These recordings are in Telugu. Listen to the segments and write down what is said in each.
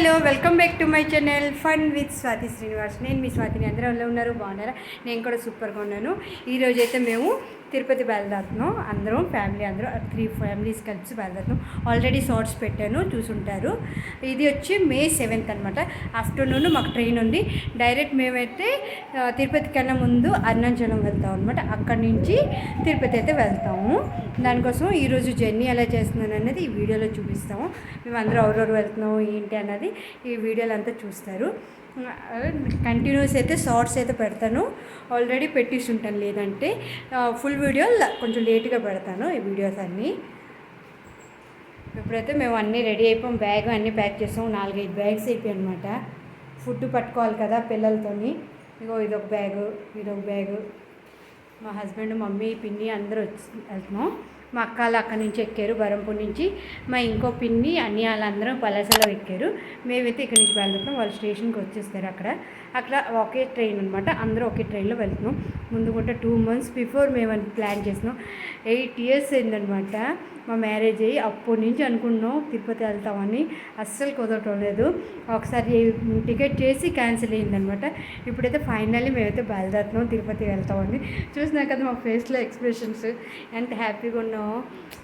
Hello welcome back to my channel fun with Swathi Srinivas. నేను మీ స్వాతిని. అందరూ ఎలా ఉన్నారు? బాగున్నారా? నేను కూడా సూపర్గా ఉన్నాను. ఈరోజు అయితే మేము తిరుపతి బయలుదేరుతున్నాం. అందరం ఫ్యామిలీ, అందరూ 3 ఫ్యామిలీస్ కలిసి బయలుదేరుతున్నాం. ఆల్రెడీ షార్ట్స్ పెట్టాను, చూసుంటారు. ఇది వచ్చి May 7th అనమాట. ఆఫ్టర్నూన్ మాకు ట్రైన్ ఉంది. డైరెక్ట్ మేమైతే తిరుపతి కన్నా ముందు అరుణాచలం వెళ్తాం అనమాట. అక్కడి నుంచి తిరుపతి అయితే వెళ్తాము. దానికోసం ఈరోజు జర్నీ ఎలా చేస్తున్నాను అనేది ఈ వీడియోలో చూపిస్తాము. మేము అందరూ ఎవరెవరు వెళ్తున్నాము ఏంటి అన్నది ఈ వీడియోలో అంతా చూస్తారు. కంటిన్యూస్ అయితే షార్ట్స్ అయితే పెడతాను. ఆల్రెడీ పెట్టేసి ఉంటాను, లేదంటే ఫుల్ వీడియో కొంచెం లేట్గా పెడతాను ఈ వీడియోస్ అన్నీ. ఇప్పుడైతే మేము అన్నీ రెడీ అయిపోయాం. బ్యాగ్ అన్నీ ప్యాక్ చేసాము. 4-5 బ్యాగ్స్ అయిపోయాయి అనమాట. ఫుడ్ పట్టుకోవాలి కదా పిల్లలతోని. ఇగో ఇదొక బ్యాగు, ఇదొక బ్యాగు. మా హస్బెండ్, మమ్మీ, పిన్ని అందరూ వెళ్తున్నాం. మా అక్కలు అక్కడి నుంచి ఎక్కారు, బరంపూర్ నుంచి. మా ఇంకో పిన్ని అన్ని వాళ్ళందరూ పలాసలో ఎక్కారు. మేమైతే ఇక్కడి నుంచి వెళ్తున్నాం. వాళ్ళు స్టేషన్కి వచ్చేస్తారు. అక్కడ ఒకే ట్రైన్ అనమాట. అందరూ ఒకే ట్రైన్లో వెళ్తున్నాం. ముందుకుంటే 2 months బిఫోర్ మేము ప్లాన్ చేసినాం. 8 years అయిందనమాట మా మ్యారేజ్ అయ్యి. అప్పటి నుంచి అనుకున్నాం తిరుపతి వెళ్తామని, అస్సలు కుదరటం లేదు. ఒకసారి టికెట్ చేసి క్యాన్సిల్ అయ్యిందనమాట. ఇప్పుడైతే ఫైనల్లీ మేమైతే బయలుదేరుతున్నాం, తిరుపతి వెళ్తామని. చూసినా కదా మా ఫేస్లో ఎక్స్ప్రెషన్స్ ఎంత హ్యాపీగా ఉన్నాం.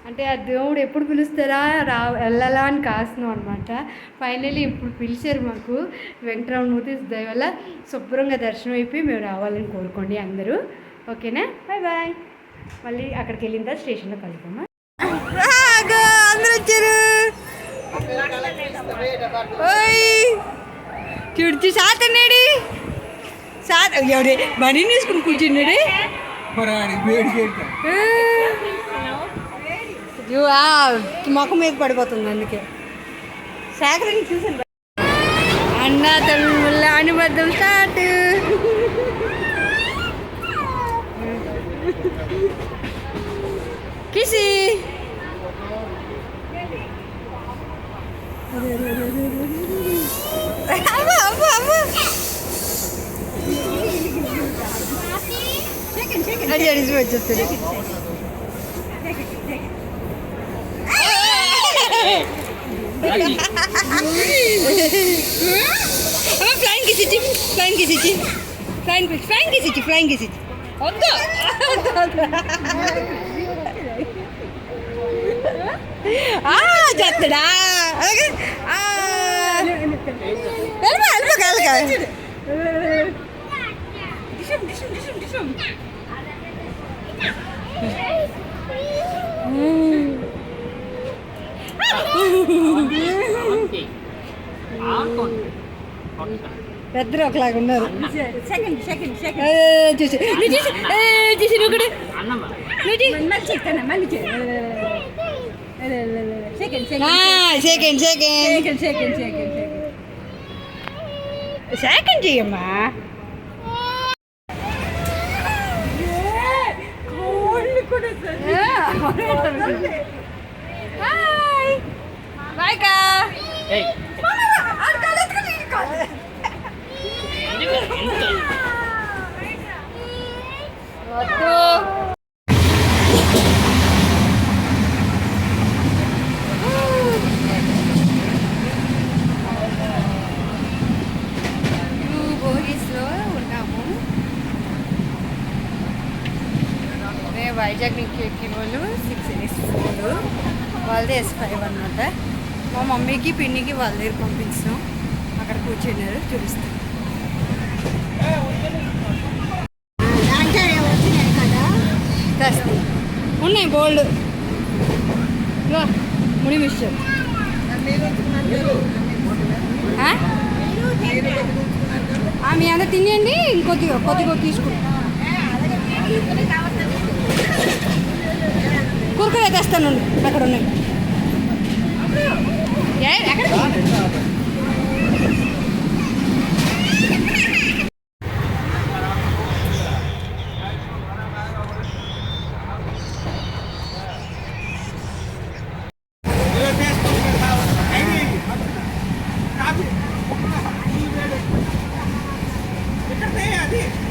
అంటే ఆ దేవుడు ఎప్పుడు పిలుస్తారా వెళ్ళాలా అని కాస్తున్నాం అనమాట. ఫైనల్లీ ఇప్పుడు పిలిచారు మాకు. వెంకటరమణమూర్తి దయ వల్ల శుభ్రంగా దర్శనం అయిపోయి మేము రావాలని కోరుకోండి అందరూ. ఓకేనా? Bye bye. మళ్ళీ అక్కడికి వెళ్ళిన తర్వాత స్టేషన్లో కలుద్దామా. అందరూ వచ్చారు. చూడు సాతన్నాడు. ఎవడే బనీ తీసుకుని కూర్చున్నాడు. మొక్క మీద పడిపోతుంది, అందుకే సేకరణ చూసాను. అన్న తమ్ముళ్ళ అనుబంధం స్టార్ట్. కిసి వచ్చేస్తుంది. ఫ్లైంగ్ కిసిచ్చి వద్దు చేస్తాడా పెద్దలు ఒకలాగా ఉన్నారు. సెకండ్ చెయ్యమ్మా. బాయ్కా వైజాగ్ నుంచి ఎక్కిన వాళ్ళు 6S4, వాళ్ళది S5 అనమాట. మా మమ్మీకి పిన్నికి వాళ్ళ దగ్గర పంపించాం. అక్కడ కూర్చున్నారు, చూపిస్తాం. ఉన్నాయి బోల్డ్ ముడి మిస్టర్. మీ అందరు తినేయండి, కొద్దిగా తీసుకుంటాం. కురుకురే తెస్తాను, అక్కడ ఉన్నాయి.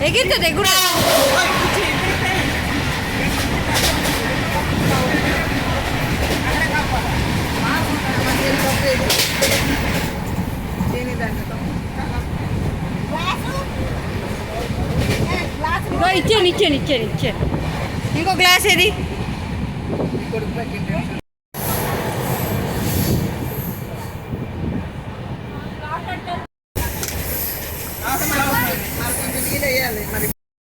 ఎగిరితే ఎగురు. ఇచ్చాను. ఇంకో గ్లాస్ ఏది?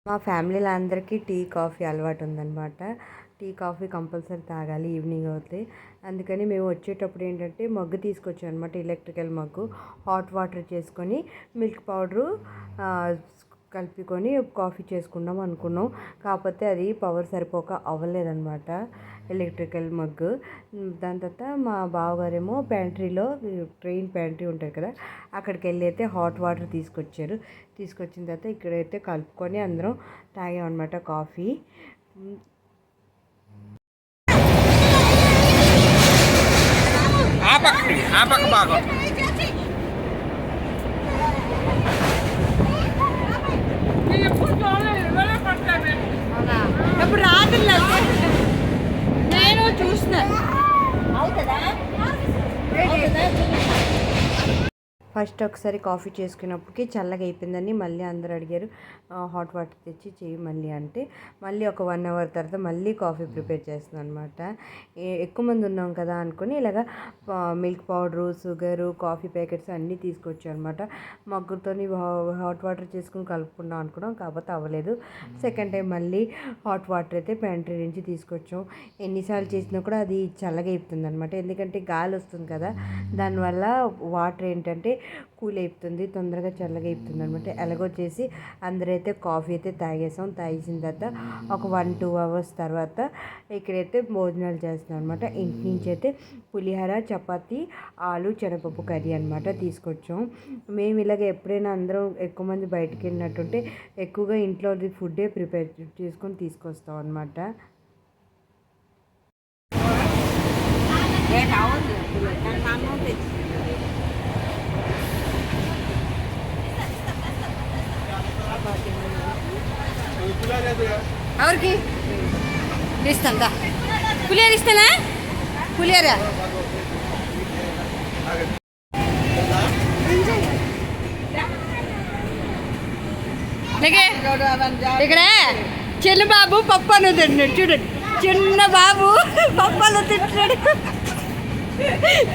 మా ఫ్యామిలీలో అందరికీ టీ కాఫీ అలవాటు ఉందన్నమాట. టీ కాఫీ కంపల్సరీ తాగాలి ఈవినింగ్ అవుతే. అందుకని మేము వచ్చేటప్పుడు ఏంటంటే మగ్గు తీసుకొచ్చాం అనమాట, ఎలక్ట్రికల్ మగ్గు. హాట్ వాటర్ చేసుకొని మిల్క్ పౌడరు కలుపుకొని కాఫీ చేసుకుందాం అనుకున్నాం. కాకపోతే అది పవర్ సరిపోక అవ్వలేదన్నమాట ఎలక్ట్రికల్ మగ్గు. దాని తర్వాత మా బావగారేమో ప్యాంట్రీలో, ట్రైన్ ప్యాంట్రీ ఉంటుంది కదా, అక్కడికి వెళ్ళి అయితే హాట్ వాటర్ తీసుకొచ్చిన తర్వాత ఇక్కడైతే కలుపుకొని అందరం తాగామన్నమాట కాఫీ. ఇప్పుడు రాత్రి నేను చూసిన ఫస్ట్ ఒకసారి కాఫీ చేసుకున్నప్పటికి చల్లగా అయిపోయిందని మళ్ళీ అందరూ అడిగారు హాట్ వాటర్ తెచ్చి చేయి మళ్ళీ అంటే, మళ్ళీ ఒక 1 అవర్ తర్వాత మళ్ళీ కాఫీ ప్రిపేర్ చేస్తున్నాను అనమాట. ఎక్కువ మంది ఉన్నాం కదా అనుకుని ఇలాగ milk powder, sugar, coffee packets అన్నీ తీసుకొచ్చాం అనమాట. మగ్గుతో హాట్ వాటర్ చేసుకుని కలుపుకుందాం అనుకున్నాం, కాకపోతే అవ్వలేదు. సెకండ్ టైం మళ్ళీ హాట్ వాటర్ అయితే ప్యాంట్రీ నుంచి తీసుకొచ్చాం. ఎన్నిసార్లు చేసినా కూడా అది చల్లగా అయిపోతుంది అనమాట, ఎందుకంటే గాలి వస్తుంది కదా, దానివల్ల వాటర్ ఏంటంటే కూల్ అయిపోతుంది, తొందరగా చల్లగా అయిపోతుంది అనమాట. ఎలాగో చేసి అందరైతే కాఫీ అయితే తాగేసిన తర్వాత ఒక 1-2 అవర్స్ తర్వాత ఇక్కడైతే భోజనాలు చేస్తున్నాం అనమాట. ఇంటి నుంచి అయితే పులిహోర, చపాతి, ఆలు, శనగపప్పు కర్రీ అనమాట తీసుకొచ్చాం. మేము ఇలాగ ఎప్పుడైనా అందరం ఎక్కువ మంది బయటికి వెళ్ళినట్టుంటే ఎక్కువగా ఇంట్లో ఫుడ్డే ప్రిపేర్ చేసుకొని తీసుకొస్తాం అనమాట. ఎవరికి ఇస్తాందా పులిహోర? ఇస్తానా పులిహోర? ఇక్కడ చిన్న బాబు పప్పు అను తింటున్నాడు, చూడండి, చిన్న బాబు పప్పు అను తింటున్నాడు.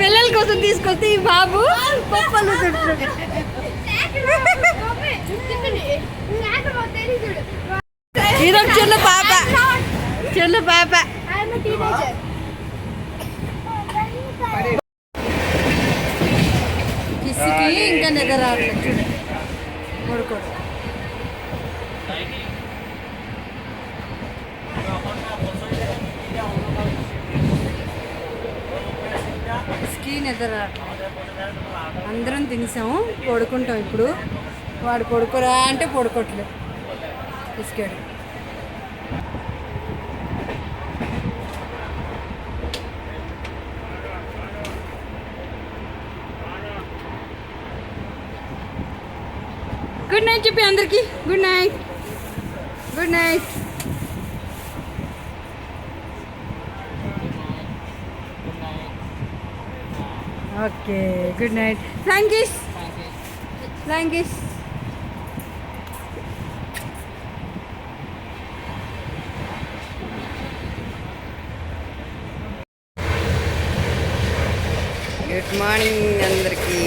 పిల్లల కోసం తీసుకొస్తే ఈ బాబు పప్పు అను తింటున్నాడు. ఇదొక చిన్న పాప. కిసికి ఇంకా నిద్ర రావట్లేదు, చూడండి పడుకోడు. కిసికి నిద్ర రావట్లేదు. అందరం తినేసాము, పడుకుంటాం ఇప్పుడు. వాడు పడుకోరా అంటే పడుకోవట్లేదు, బిస్కెట్. గుడ్ నైట్ చెప్పి అందరికి. Good night. Okay, good night. Frankish. Good morning అందరికీ.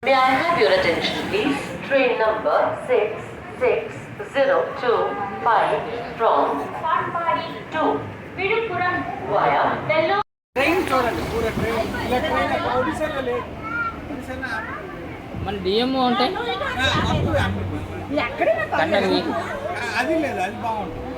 May I have your attention, please? Train number 660255 from Patpadi to Viduppuram via Vellore. Train చూడండి, పూరా ట్రైన్ ఇలా ట్రైన్ ఒడిశాలో లేదు. మన డిఎం అంటే అది లేదు, అది బాగుంటుంది.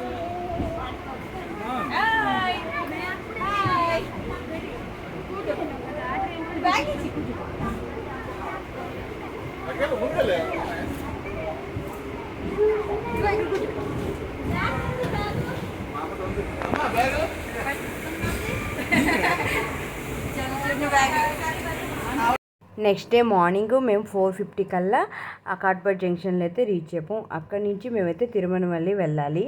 అమ్మా బ్యాగ్ నెక్స్ట్ డే మార్నింగ్ మేము 4:50 కల్లా కాట్పాడ్ జంక్షన్లో అయితే రీచ్ అయిపోం. అక్కడి నుంచి మేమైతే తిరుమలవల్లి వెళ్ళాలి.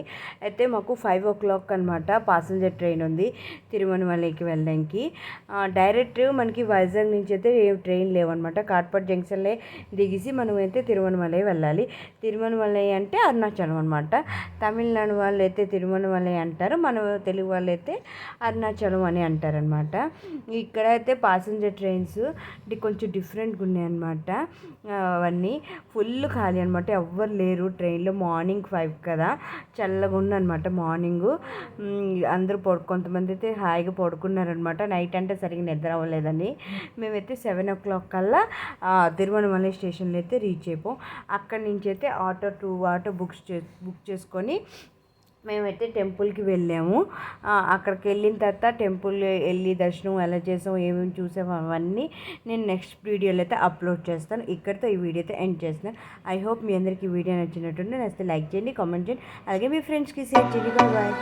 అయితే మాకు 5 o'clock అనమాట ప్యాసింజర్ ట్రైన్ ఉంది తిరుమలవల్లికి వెళ్ళడానికి. డైరెక్ట్ మనకి వైజాగ్ నుంచి అయితే ట్రైన్ లేవన్నమాట. కాట్పాడ్ జంక్షన్లో దిగేసి మనం అయితే తిరుమలవల్లి వెళ్ళాలి. తిరుమలవల్లి అంటే అరుణాచలం అనమాట. తమిళనాడు వాళ్ళు అయితే తిరుమలవల్లి అంటారు, మన తెలుగు వాళ్ళు అయితే అరుణాచలం అని అంటారనమాట. ఇక్కడైతే ప్యాసింజర్ ట్రైన్స్ కొంచెం డిఫరెంట్గా ఉన్నాయన్నమాట. అవన్నీ ఫుల్ ఖాళీ అనమాట, ఎవ్వరు లేరు ట్రైన్లో. మార్నింగ్ 5 కదా, చల్లగా ఉందన్నమాట మార్నింగు. అందరూ కొంతమంది అయితే హాయిగా పడుకున్నారనమాట. నైట్ అంటే సరిగ్గా నిద్ర అవ్వలేదని. మేమైతే 7 o'clock కల్లా తిరువణమలై స్టేషన్లో అయితే రీచ్ అయిపోం. అక్కడి నుంచి అయితే ఆటో బుక్ చేసుకొని మేమైతే టెంపుల్కి వెళ్ళాము. అక్కడికి వెళ్ళిన తర్వాత టెంపుల్ వెళ్ళి దర్శనం ఎలా చేసాము, ఏమేమి చూసాము అవన్నీ నేను నెక్స్ట్ వీడియోలో అయితే అప్లోడ్ చేస్తాను. ఇక్కడితో ఈ వీడియో అయితే ఎండ్ చేస్తున్నాను. ఐ హోప్ మీ అందరికీ ఈ వీడియో నచ్చినట్టుంటే లైక్ చేయండి, కామెంట్ చేయండి, అలాగే మీ ఫ్రెండ్స్కి షేర్ చేయండి. బాయ్.